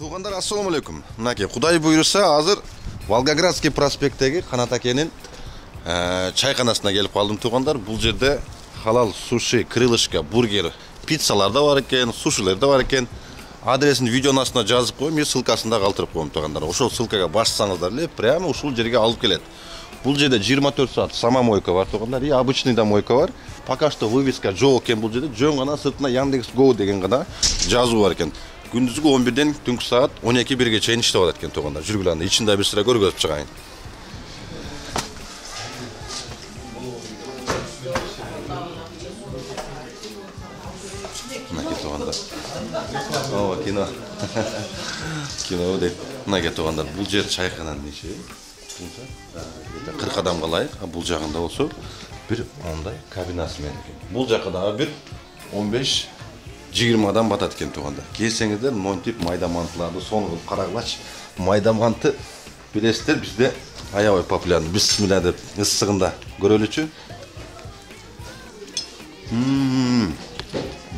Туғандар, ассаламу алейкум. Мынаке, Құдай бұйырса, азыр Волгоградский проспекттегі Қанат әкенің чайханасына келіп қалдым. Туғандар, бұл жерде халал суши, крылышка, бургер, пиццалар да бар екен, сушилер да бар екен. Адресін видеоның астына жазып қойым, мен ссылкасында қалтырып қойым. Туғандар, ошол ссылкаға бассаңыздар, прямо ушул жерге алып келет. Бұл жерде 24 саат сама мойка бар, туғандар, и обычный да мойка бар. Пока что вывеска жоқ екен бұл жерде, жөн ғана сыртына Яндекс.Го деген ғана жазу бар екен. Күндізгі 11-ден түнгі саат 12-1-ге чейін іштеп алат екен туғандар. Жүргіланды, ішінде бір sıra көргөзүп чыгайын. Мынаке туғандар. Ооба, кино. Кино деп. Мынаке туғандар, бұл жер чайхананың неше? 40 адамға лайық, бұл жағында болсо бір ондай кабинасы мен екен. Бұл жаққа бір 15-20 адам батат екен туғанда. Келсеңіздер, монтип майда мантыларды соны қарағылач. Майда манты білесіздер, бізде аябай популярны. Бисмилля деп ыстығында көрөлүчү.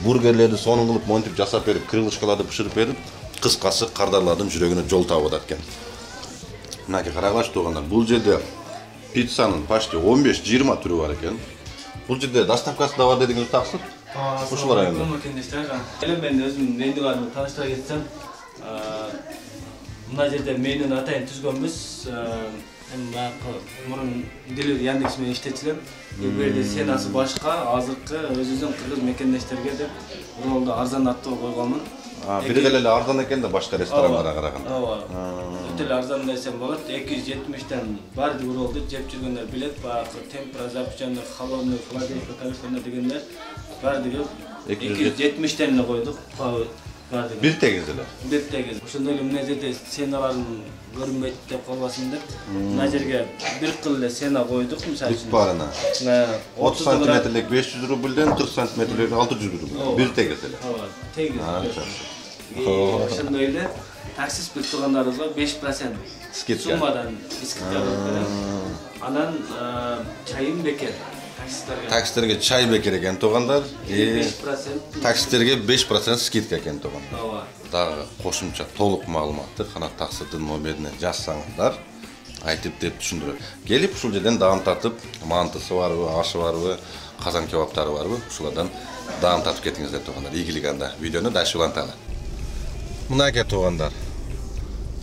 Бургерлерді соны қылып монтип жасап беріп, крылышкаларды пішіріп беріп, қысқасы қардарлардың жүрегіне жол тауып атат екен. Мынаке қарағылач туғандар, бұл жерде пиццаның почти 15-20 түрі бар екен. Бұл жерде доставкасы да бар дедіңіз тақсыр? Ушул районда. Мен өзім менюларымды таныштыра кетсем, мына жерде менюны атайын түзгөнбүз. Мурун делер Яндексмен иштетчилем. Берде сенасы башка, азыркы өзүбүздүн кыргыз мекендештерге деп уралда арзан аттоо койгонмун. Бир эле арзан экен да башка ресторандарга караганда. Ооба. Өтө арзан десем болот. 270тен баардык уралды жеп жүргөндөр билет. Баягы темпура, запеченный, холодный, холодильник, конечно дегендер баардыгы 270тен эле койдук. Баардыгы. Бир тегиз эле. Бир тегиз. Ошондой эле мына жерде сеналарын көрүнбөйт деп калбасын деп. Мына жерге бир кыл эле сена койдук, мисалы үчүн. Барына. 30 сантиметрлик 500 рубльден 40 сантиметрлик 600 рубль. Бир тегиз эле. Ооба, тегиз. Ошондой эле таксис билип тургандарыбызга 5% скидка. Суммадан скидка берет. Анан чайым бекер. Таксистерге чай бекер экен тугандар. 5%. Таксистерге 5% скидка экен тугандар. Ооба. Дагы кошумча толук маалыматты Канат таксистин номерине жазсаңыздар, айтып деп түшүндүрөт. Келип ушул жерден даам татып, мантысы барбы, ашы барбы, казан кебаптары барбы, ушулардан даам татып кетиңиздер тугандар. Ийгилик анда. Видеону дальше уланталы. Мынаке тугандар.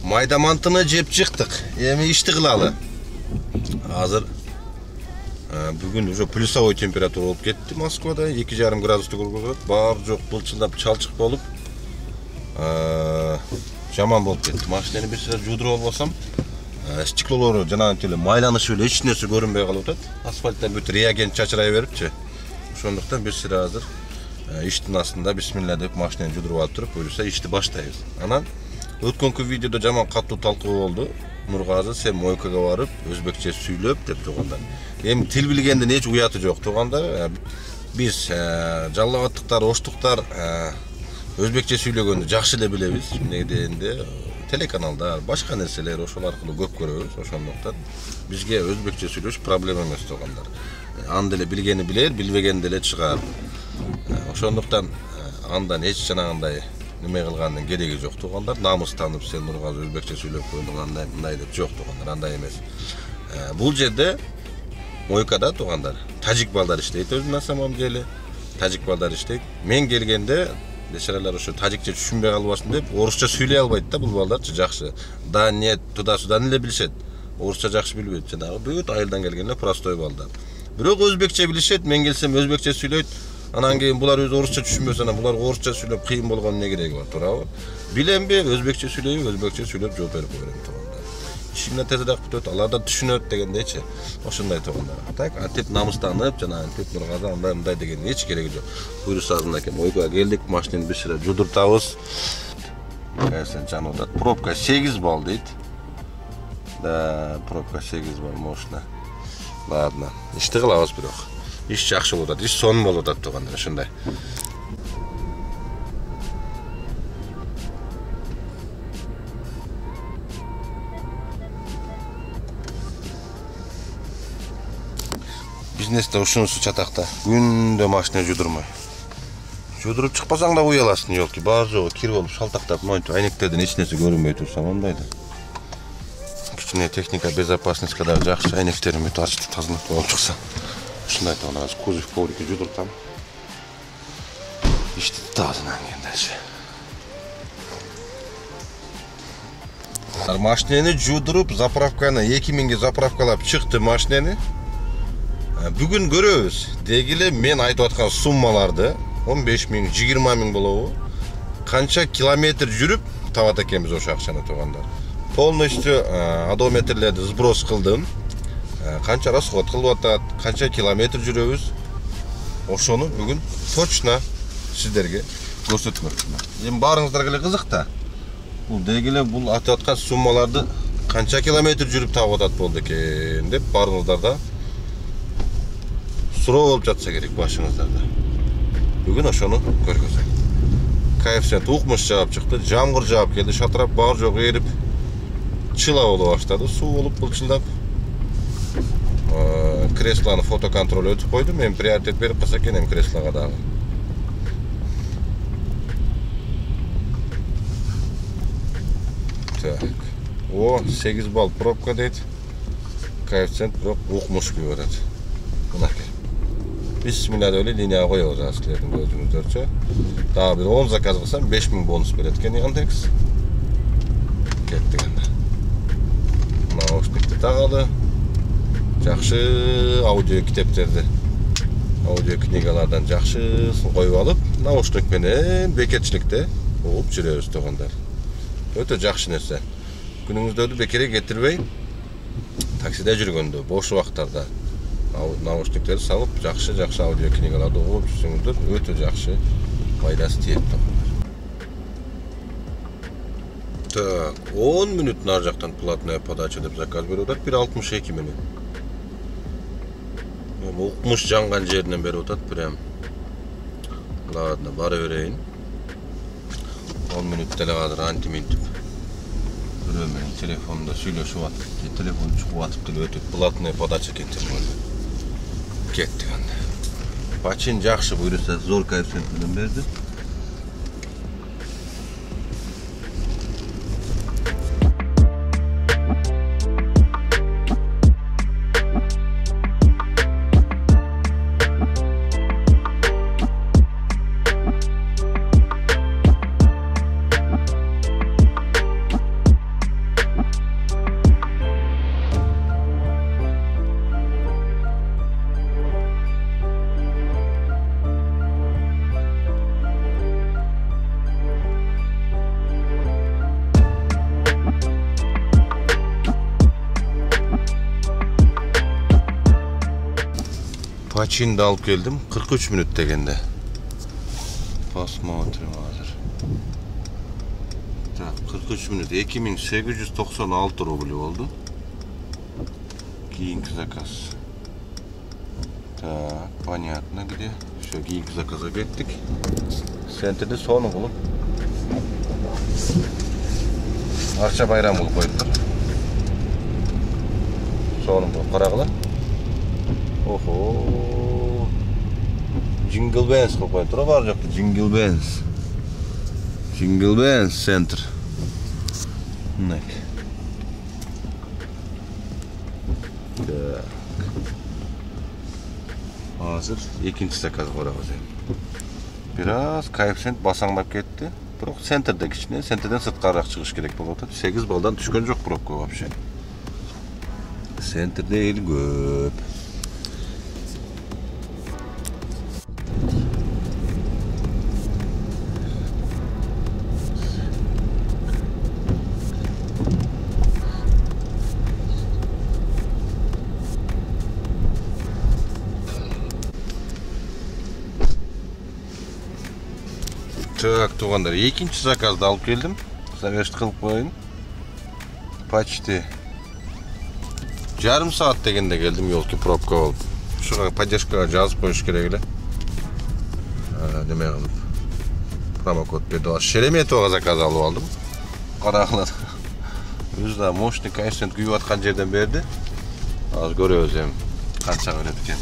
Майда мантыны жеп чыктык. Эми ишти кылалы. Азыр бүгүн уже плюсовой температура болуп кетти Москвада. 2,5 градусту көргөзөт. Бар жок былчылдап чалчык болуп жаман болуп кетти. Машинаны бир сыра жуудуруп албасам, стеклолору жанагынтип эле майланышып эле эч нерсе көрүнбөй калып атат. Асфальттан бүт реагент чачырай берипчи. Ошондуктан бир сыра азыр иштин астында бисмилля деп машинаны жуудуруп алып туруп, буюрса ишти баштайбыз. Анан өткөнкү видеодо жаман каттуу талкуу болду. Нургазы сен мойкага барып өзбекче сүйлөп деп тургандар. Эми тил билгендин эч уяты жок тургандар. Биз жаллабаттыктар, оштуктар өзбекче сүйлөгөндү жакшы эле билебиз. Эмне дегенде телеканалдар, башка нерселер ошол аркылуу көп көрөбүз. Ошондуктан бизге өзбекче сүйлөш проблема эмес тургандар. Аны деле билгени билер, билбегени деле чыгар. Ошондуктан андан эч жанагындай неме кылгандын кереги жок тургандар. Намыстанып сен Нургазы өзбекче сүйлөп койгондо мындай деп жок тургандар, андай эмес. Бул жерде мойкада тургандар тажик балдар иштейт өзү на самом деле. Тажик балдар иштейт. Мен келгенде бешаралар ошо тажикче түшүнбөй калбасын деп орусча сүйлөй албайт да бул балдарчы жакшы. Да нет, туда-сюда эле билишет. Орусча жакшы билбейт. Жанагы бүт айылдан келгенлер простой балдар. Бирок өзбекче билишет. Мен келсем өзбекче сүйлөйт. Анан кийин булар өзү орусча түшүнбөсө, анан булар орусча сүйлөп кыйын болгон эмне кереги бар, туурабы? Биленби, өзбекче сүйлөйбү, өзбекче сүйлөп жооп берип койгон тургандар. Ишимде тезирээк бүтөт, алар да түшүнөт дегендечи. Ошондой тургандар. Так, антип намыстанып, жана антип Нургазы андай деген эч кереги жок. Буюрса мынакей мойкага келдик, машинаны бир сыра жудуртабыз. Сен жанып атат. Пробка 8 балл дейт. Да, пробка 8 балл мощно. Ладно, ишти кылабыз бирок. Иш жакшы болуп атат, иш сонун болуп атат тургандар, ошондой. Бизнесте ушунусу чатакта. Күндө машина жудурмой. Judurup çıkpasaң da uyalasın yol ki. Bar joğu kir olup şaltaktap noytu. Ayneklerden içinesi görünmey tursan ondaydı. Kichine teknika bezopasность kadar жақсы ayneklerim ötü açtı tazınat olup çıksa. Şunday da ona az kuzuf kovuriki judurtam. İşte tazınan kendisi. Maşineni judurup zapravkаны 2000'ge zapravkalap çıktı maşineni. Bugün görüyoruz. Degile men aytып atkan summalardı 15 000, 20 000 болобу. Kança kilometr жүрүp табат экенбиz ошо акчаны туугандар. Полностью одометрлерди сброс кылдым. Kança расход кылып атат, kança kilometr жүрөбүз. Ошону бүгүн точно сиздерге көрсөтмөкмүн. Эми баарыңыздарга эле кызык да. Бул дегиле бул атып аткан суммаларды канча километр жүрүп таап атат болду экен деп баарыңыздарда суроо болуп жатса керек башыңыздарда. Бүгүн ошону көргөзөйм. Коэффициент укмуш жаап чыкты, жамгыр жаап келди, шатырап бар жок эрип чыла боло баштады, суу болуп былчылдап. Креслону фотоконтроль өтүп койдум, эми приоритет берип калса экен эми креслого дагы. Так. О, 8 балл пробка дейт. Коэффициент бирок укмуш күйүп атат. Мынакей. Бисмилlah öyle lineye koyuyoruz aslında gözünüzde. Daha bir 10 zakaz kılsam 5000 bonus verir etkeni Yandex. Kettik anda. Nauşnikti tağalı. Жақшы audio kitapterdi. Audio knigalardan жақшысын koyup alıp nauşnik menen beketçilikte olup жүрөбүz toğanдар. Öte жақшы nese. Günümüzde bekere getirбей takside жүргөндө, boş vaktlarda наушниктер салып, жақшы аудио книгаларды окуп жүрсөңүздөр, өтө жақшы пайдасы тиет тоқымдар. Так, 10 минут нар жактан платная подача деп заказ берип атат, 1.62 минут. Укмуш жанган жеринен берип атат, прям. Ладно, бара берейин. 10 минут деле азыр антиминтип. Бирөө менен телефонда сүйлөшүп атып, телефон чугуп атып деле өтүп платная подача кетип койду. Kettik anda. Paçin жақшы buyursa zor koeffiyentini verdi. Paçin'de alıp geldim. 43 minut degende. Посмотрим hazır. 43 minut 2896 rubl oldu. Keyinki zakaz. Так, понятно где. Все, keyinki zakaza kettik. Sentede sonu bulup Arça bayram bulup koydular. Sonu bulup karagılar. Oho. Jingle Bells kılıp koydular. Var yoktu Jingle Bells. Jingle Bells Center. Ne? Hazır ikinci zakaz koyuyoruz. Biraz koeffiyent basаңдап ketdi. Biroq centerda kichkina, centerdan sirtqaroq chiqish kerak bo'ladi. 8 baldan tushgan yo'q probka вообще. Centerda el ko'p. Так, туғандар, екінші заказды алып келдім. Завершті қылып қойын. Почти жарым саат дегенде келдім, елки пробка болып. Шуға поддержкаға жазып қойыш керек еле. Неме қылып. Промокод берді. Шереметоваға заказ алып алдым. Қарақылар. Өзі мощный коэффициент күйіп атқан жерден берді. Az görüyoruz hem. Қанша көреді екен.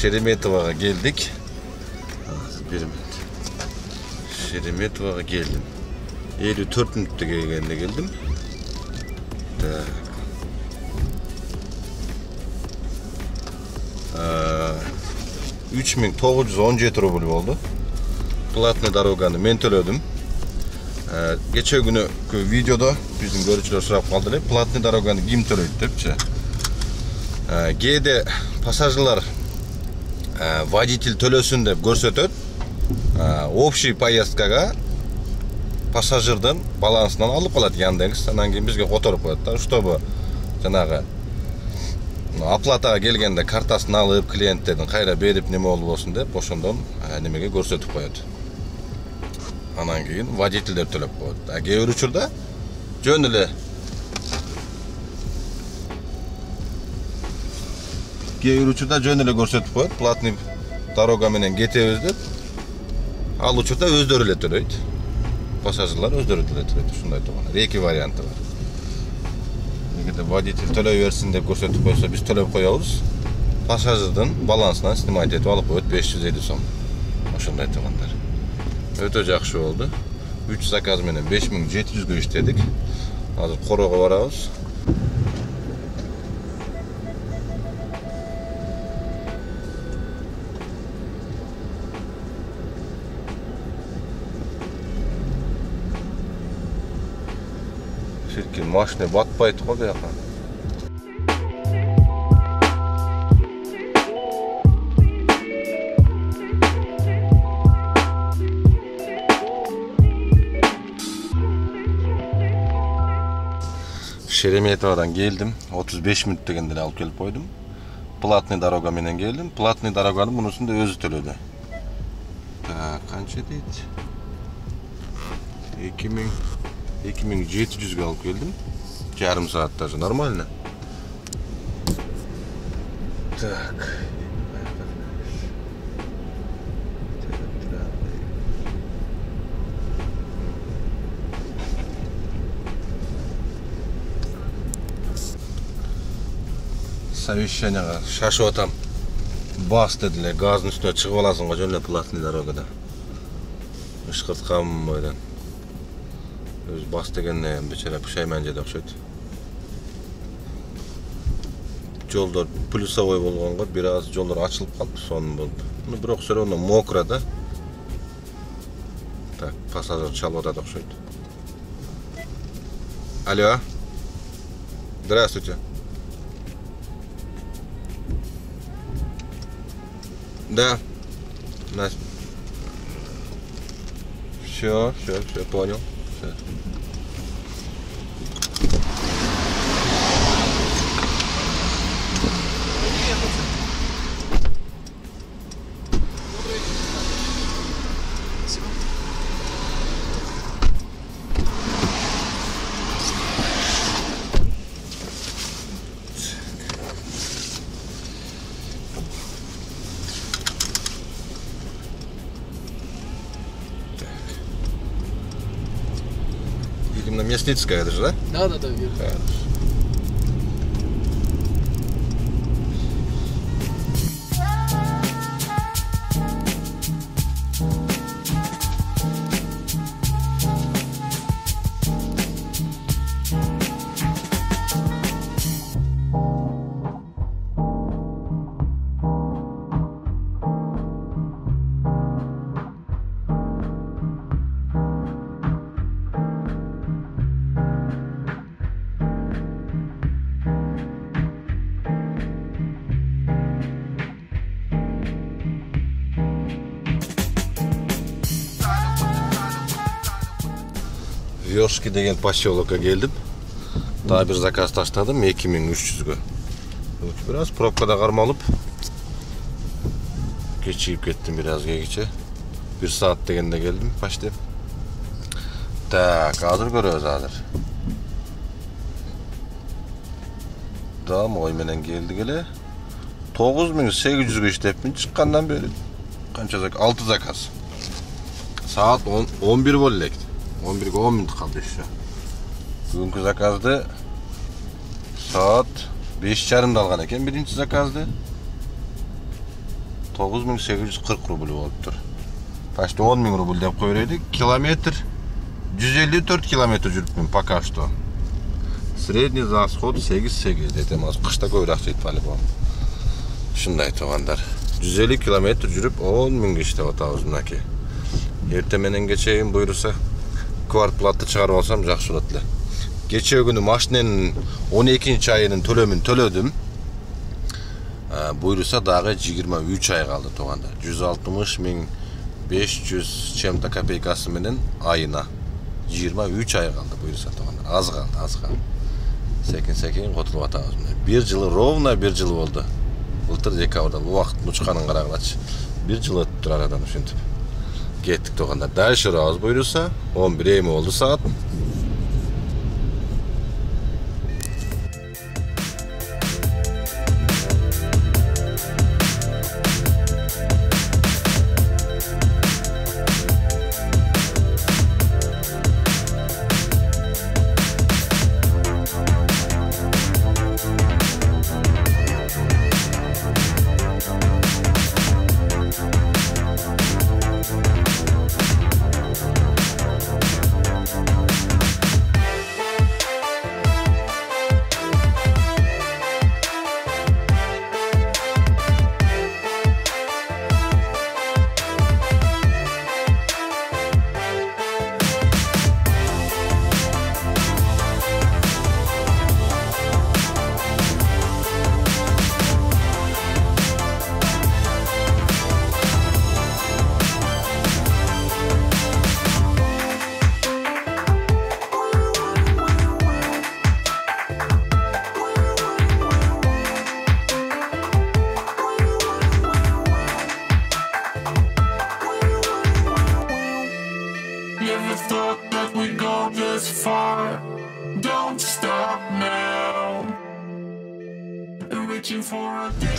Şeremetova'ya geldik. Bir minut. Şeremetova'ya geldim. 54 minutda gelgende geldim. Tak. 3917 rubl oldu. Platni darogani men to'ladim. Geçen günü videoda bizim görücüler sorap kaldılar. Platni darogani kim to'laydi depçi. G'de passajirlar водитель төлөсүн деп көрсөтөт. Общий поездкага пассажирдин балансынан алып калат Яндекс. Анан кийин бизге которуп коет да, чтобы жанагы оплатага келгенде картасын алып, клиенттердин кайра берип неме болбосун деп ошондон немеге көрсөтүп коет. Анан кийин водительдер төлөп коет. Кээ бир учурда жөн эле көрсөтүп коет. Платный дорога менен кетебиз деп. Ал учурда өздөрү эле төлөйт. Пассажирлар өздөрү эле төлөйт. Ушундай болгон. Эки варианты бар. Эгерде водитель төлөй берсин деп көрсөтүп койсо, биз төлөп коебуз. Пассажирдин балансынан снимать этип алып коет 550 сом. Ошондой болгондар. Өтө жакшы болду. 3 заказ менен 5700 иштедик. Азыр Корого барабыз. Şirkin машина батпайт го бияка. Şeremetовадан geldim. 35 minut degende alıp kelip koydum. Platni doroga менен geldim. Platni doroganın bunusunu da özü төлөdü. Tak, kança deydi? 2700'e alıp geldim. Yarım saat даже нормально. Так. Совещанияга шашып атам. Бас дедилер, газдын үстүнө чыгып аласың го жөн эле платный дорогада. Ышкырткам бойдон. Өз бас дегенне бечара пушайман жеде окшойт. Жолдор плюсовой болгонго бир аз жолдор ачылып калды, сонун болду. Бирок все равно мокро да. Так, пассажир чалып атат окшойт. Алло. Здравствуйте. Да. Настя. Все, понял. Все. Именно Мясницкая, это же, да? Да, верно. Вёшки деген поселокка келдим. Daha bir zakaz таштадым 2300'гө. Biraz пробкада кармалып кечигип кеттим biraz кече. 1 saat дегенде келдим почти. Так, азыр көрөбүз азыр. Ой менен келдик эле. 9800'гө иштепмин чыккандан бери. Канча заказ? 6 заказ. Saat 11 болду элек. 11'e 10 minut kaldı işte. Bugünkü zakazdı saat 5:30'da algan eken birinci zakazdı. 9840 rubl boluptur. Почти 10 000 rubl dep koyaraydık. Kilometr 154 kilometr жүрүпмүн пока что. Средний расход 8 детемаз. Кышта көбүрөөк жейт по-любому. Ушундай туугандар. 150 kilometr жүрүп 10 000 иштеп атабыз мынакей. Эртең менен кечейин буйруса квартплата чыгарып алсам жакшы болот эле. Кече күнү машиненин 12-нчи айынын төлөдүм. Буйруса дагы 23 ай калды туугандар. 160 500 чем-то копейкасы менен айына 23 ай калды буйруса туугандар. Аз калды. Секин котулуп атабыз. 1 жыл ровно 1 жыл болду. Былтыр декабрда убакыттын учканын карагылачы. 1 жыл өттүр арадан ушинтип. Кеттик туугандар. Дальше урабыз буйруса 11 болду саат.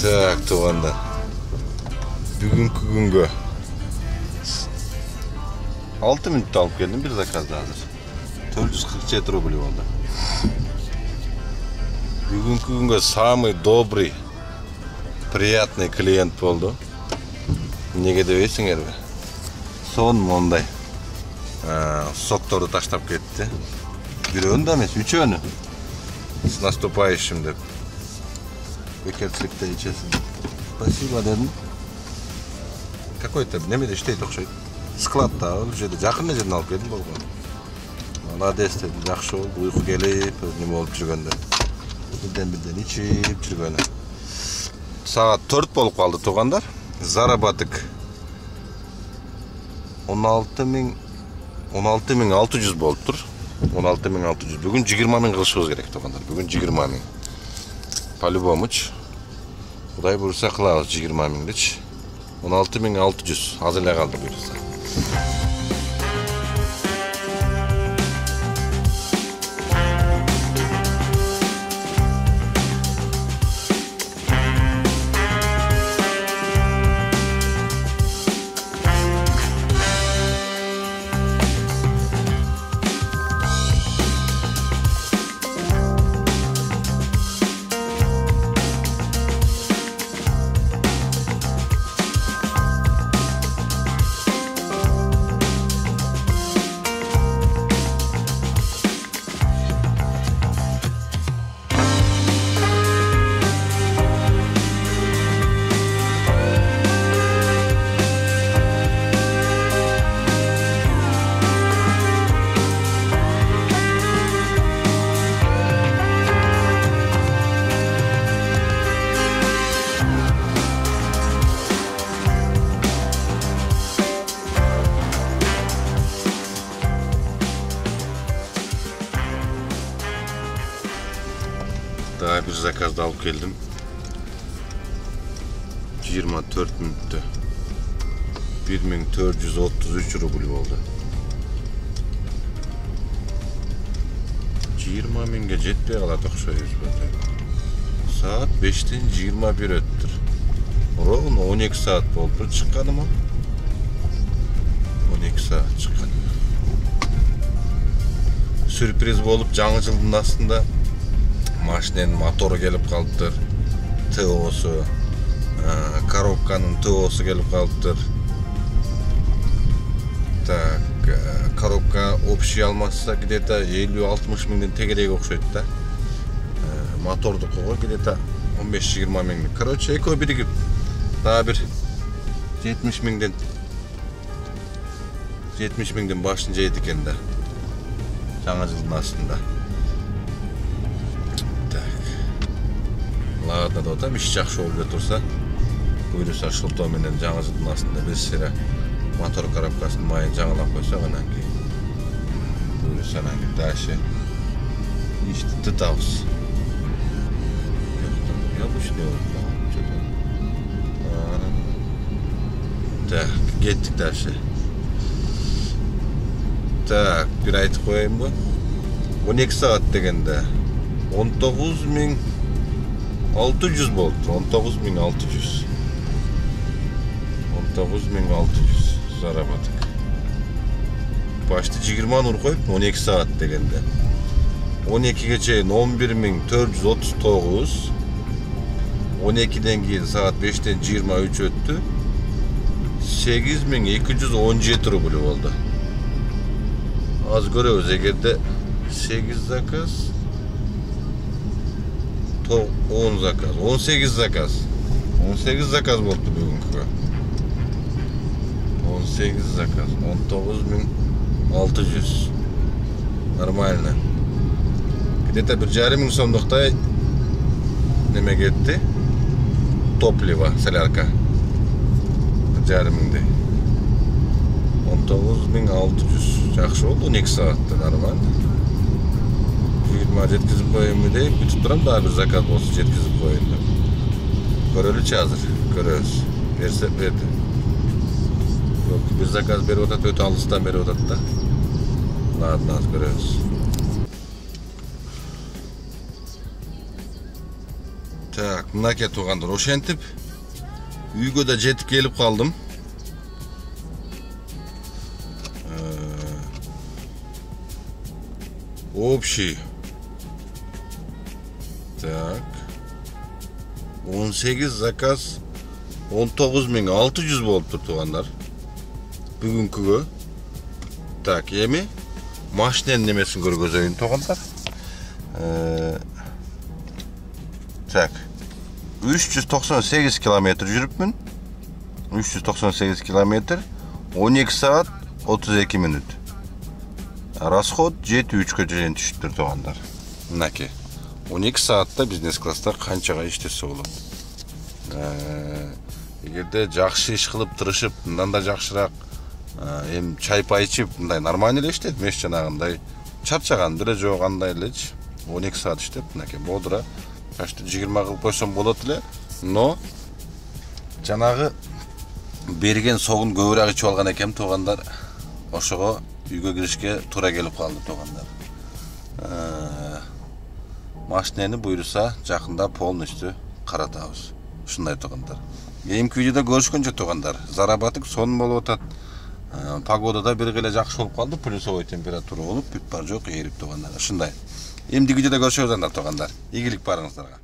Так, туугандар. Бүгүнкү күнгө 6 мүнөттө алып келдим бир заказды азыр. 447 рубль болду. Бүгүнкү күнгө самый добрый, приятный клиент болду. Неге дебейсиңерби? Сон мондай сокторду таштап кетти. Бирөөнү да эмес, үчөөнү. С наступающим деп. Бекерчиликте ичесиң. Спасибо дедим. Какой-то немеде иштейт окшойт. Складта ул жерде жакын жерден алып келдим болгон. Молодец дедим, жакшы болду. Уйку келип, неме болуп жүргөндө. Бирден ичип жүргөнү. Саат 4 болуп калды туугандар. Заработок 16.600 болуптур. 16.600. Бүгүн 20 000 кылышыбыз керек туугандар. Бүгүн 20 000. По-любомуч. Кудай буйруса кылабыз 20 000дичи. 16.600. Азыр эле калды буйруса. Daha bir zakazda alıp geldim. 24 minutda 1433 rubl oldu. 20 000'ge jetpey kaladık şöyle. Saat 5'ten 21 öttür. Ровно 12 saat oldu. Çıkkadı mı? 12 saat çıkkadı. Sürpriz bolup жаңы жылдын астында машиненин мотору келип калыптыр. ТОсу, Коробканын ТО'су келип калыптыр. Так, коробка общий алмаса где-то 50-60 миңден тегерээк окшойт да. Мотордукуга где-то 15-20 миңден. Короче, экөө биригип дагы бир 70 миңден башын жейт экен да. Жаңа жылдын астында. Так. Ладно, да, иш жакшы болуп эле турса, буйруса шылтоо менен жаңа жылдын астында бир сыра мотор коробкасынын майын жаңылап койсок, анан кийин буйруса анан дальше ишти тытабыз. Так, кеттик дальше. Так, bir айтып коеюн бу. 12 саат дегенде 19.600 болду. 19.600. 19.600 заработок. Başta 20 нур коюп 12 саат дегенде 12ге чейин 11.439. 12'den кийин saat 5'ten 23 өттү. 8.217 рубль болду. Az görüyoruz egerde 8 zakaz 10 zakaz 18 zakaz 18 zakaz oldu bugünkü 18 zakaz 19.600 нормально где-то 1,5 миң сомдуктай неме кетти топливо солярка 1,5 миңдей 19.600 жакшы болду 12 саатта нормально. 20 жеткизип коеюнбу дейм, бүтүп турам дагы бир заказ болсо жеткизип коеюн деп. Көрөлүчү азыр, көрөбүз. Берсе берди. Жок, бир заказ берип атат, өтө алыстан берип атат да. Ладно, азыр көрөбүз. Так, мынакей туугандар, ошентип үйгө да жетип келип калдым. Общий. Так. 18 заказ 19.600 болуптур туугандар. Бүгүнкүгө. Так, эми машинанын немесин көргөзөйүн туугандар. Так. 398 километр жүрүпмүн. 398 километр 12 саат 32 минут. Расход 7-3-кө чейин түшүптүр туугандар. Мынакей. 12 саатта бизнес класста канчага иштесе болот. Эгерде жакшы иш кылып тырышып, мындан да жакшыраак эми чай-пай ичип, мындай нормально эле иштейт, меш жанагындай чарчаган деле жок, андай элечи. 12 саат иштеп, мынакей бодура почти 20 кылып койсом болот эле, но жанагы берген согун көбүрөөк ичип алган экенмин туугандар. Ошого үйгө киришке туура келип калды туугандар. Машинени буйруса жакында полностью каратабыз. Ушундай туугандар. Кийинки видеодо көрүшкөнчө туугандар, заработок сонун болуп атат. Погодада бир эле жакшы болуп калды, плюсовой температура болуп, бүт бар жок, эрип туугандар. Ушундай. Эмдиги видеодо көрүшөбүз анда туугандар. Ийгилик барыңыздарга.